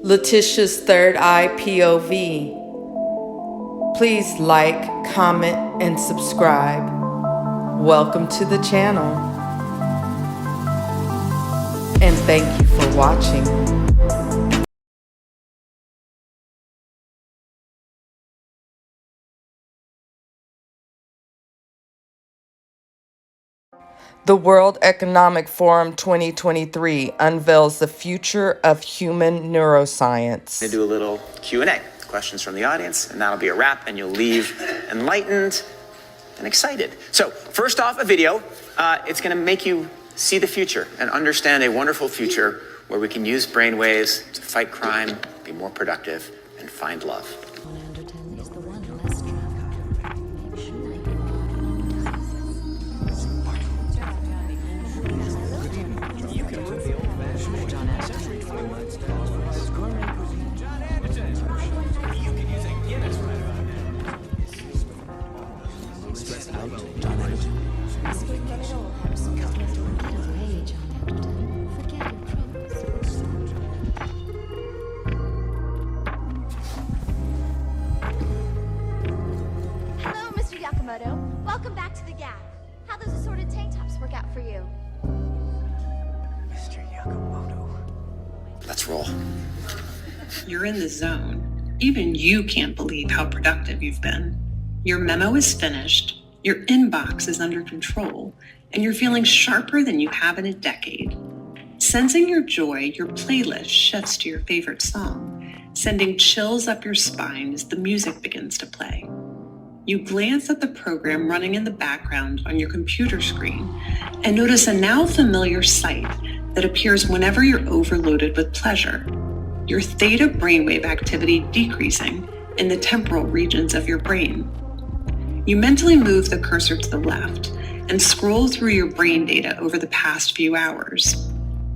Letitia's Third Eye POV. Please like, comment, and subscribe. Welcome to the channel. And thank you for watching. The World Economic Forum 2023 unveils the future of human neuroscience. We're gonna do a little Q&A, questions from the audience, and that'll be a wrap, and you'll leave enlightened and excited. So, first off, a video. It's gonna make you see the future and understand a wonderful future where we can use brainwaves to fight crime, be more productive, and find love. Welcome back to the Gap. How those assorted tank tops work out for you? Mr. Yakamoto. Let's roll. You're in the zone. Even you can't believe how productive you've been. Your memo is finished, your inbox is under control, and you're feeling sharper than you have in a decade. Sensing your joy, your playlist shifts to your favorite song, sending chills up your spine as the music begins to play. You glance at the program running in the background on your computer screen and notice a now familiar sight that appears whenever you're overloaded with pleasure. Your theta brainwave activity decreasing in the temporal regions of your brain. You mentally move the cursor to the left and scroll through your brain data over the past few hours.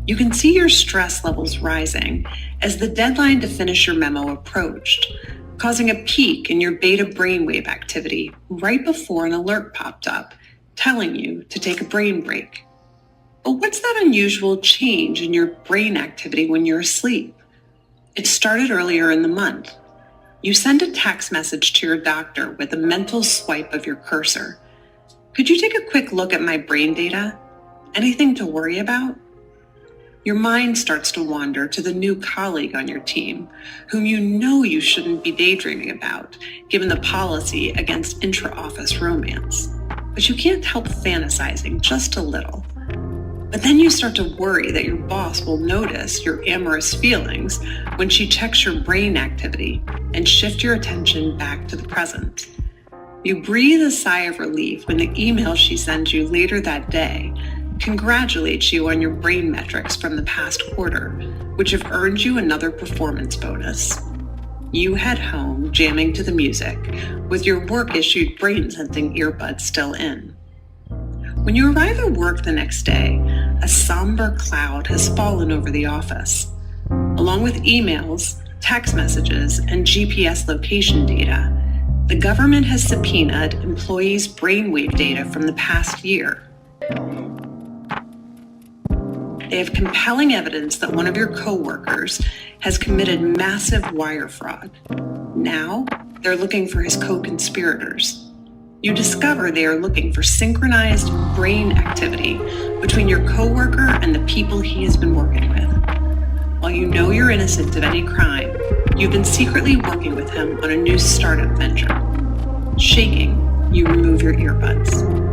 You can see your stress levels rising as the deadline to finish your memo approached, causing a peak in your beta brainwave activity right before an alert popped up, telling you to take a brain break. But what's that unusual change in your brain activity when you're asleep? It started earlier in the month. You send a text message to your doctor with a mental swipe of your cursor. Could you take a quick look at my brain data? Anything to worry about? Your mind starts to wander to the new colleague on your team, whom you know you shouldn't be daydreaming about, given the policy against intra-office romance. But you can't help fantasizing just a little. But then you start to worry that your boss will notice your amorous feelings when she checks your brain activity and shift your attention back to the present. You breathe a sigh of relief when the email she sends you later that day congratulates you on your brain metrics from the past quarter, which have earned you another performance bonus. You head home, jamming to the music, with your work-issued brain-sensing earbuds still in. When you arrive at work the next day, a somber cloud has fallen over the office. Along with emails, text messages, and GPS location data, the government has subpoenaed employees' brainwave data from the past year. They have compelling evidence that one of your coworkers has committed massive wire fraud. Now, they're looking for his co-conspirators. You discover they are looking for synchronized brain activity between your coworker and the people he has been working with. While you know you're innocent of any crime, you've been secretly working with him on a new startup venture. Shaking, you remove your earbuds.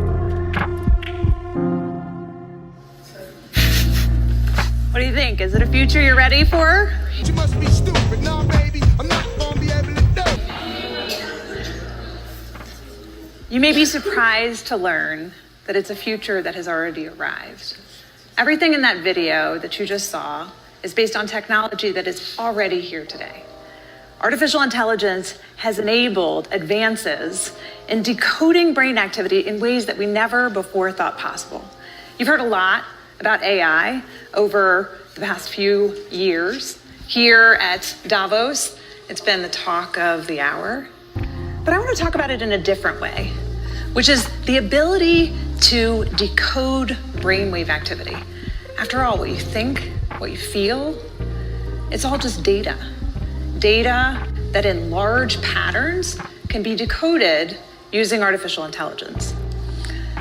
What do you think? Is it a future you're ready for? You must be stupid. No, baby, I'm not gonna be able to do it. You may be surprised to learn that it's a future that has already arrived. Everything in that video that you just saw is based on technology that is already here today. Artificial intelligence has enabled advances in decoding brain activity in ways that we never before thought possible. You've heard a lot about AI over the past few years. Here at Davos, it's been the talk of the hour. But I want to talk about it in a different way, which is the ability to decode brainwave activity. After all, what you think, what you feel, It's all just data. Data that in large patterns can be decoded using artificial intelligence.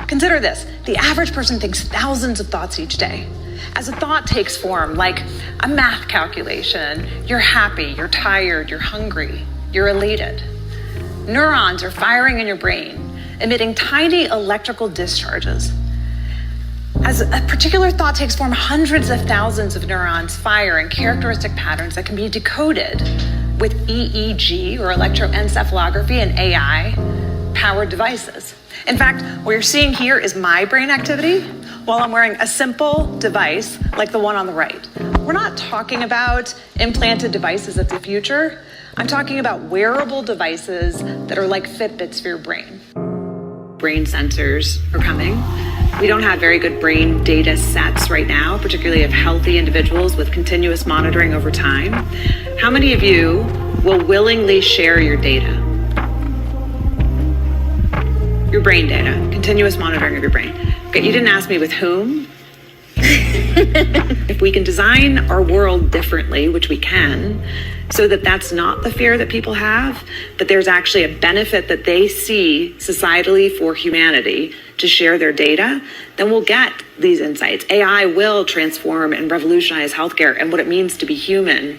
Consider this, the average person thinks thousands of thoughts each day. As a thought takes form, like a math calculation, you're happy, you're tired, you're hungry, you're elated. Neurons are firing in your brain, emitting tiny electrical discharges. As a particular thought takes form, hundreds of thousands of neurons fire in characteristic patterns that can be decoded with EEG, or electroencephalography, and AI-powered devices. In fact, what you're seeing here is my brain activity while I'm wearing a simple device like the one on the right. We're not talking about implanted devices of the future. I'm talking about wearable devices that are like Fitbits for your brain. Brain sensors are coming. We don't have very good brain data sets right now, particularly of healthy individuals with continuous monitoring over time. How many of you will willingly share your data? Your brain data, continuous monitoring of your brain. Okay, you didn't ask me with whom. If we can design our world differently, which we can, so that that's not the fear that people have, but there's actually a benefit that they see societally for humanity to share their data, then we'll get these insights. AI will transform and revolutionize healthcare and what it means to be human,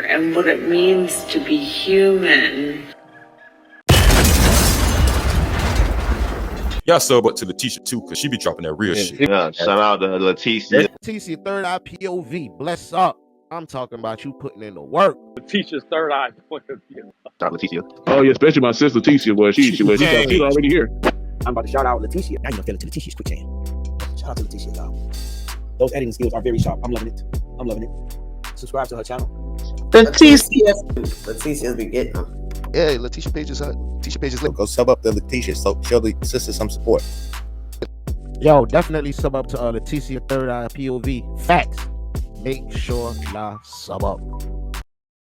Y'all sub up to Letitia too, cause she be dropping that real shit. Yeah, shout out to Leticia. Leticia, third eye POV, bless up. I'm talking about you putting in the work. Letitia's third eye point of view. Shout out Leticia. Oh yeah, especially my sister Leticia, boy. She's already here. I'm about to shout out Leticia. Now you're gonna feel it to Leticia's quick chain. Shout out to Leticia, y'all. Those editing skills are very sharp. I'm loving it. Subscribe to her channel. Leticia's be getting them. Yeah, Leticia page is lit. Go sub up to Leticia, so show the sister some support. Yo, definitely sub up to Leticia, third eye POV. Facts. Make sure y'all sub up.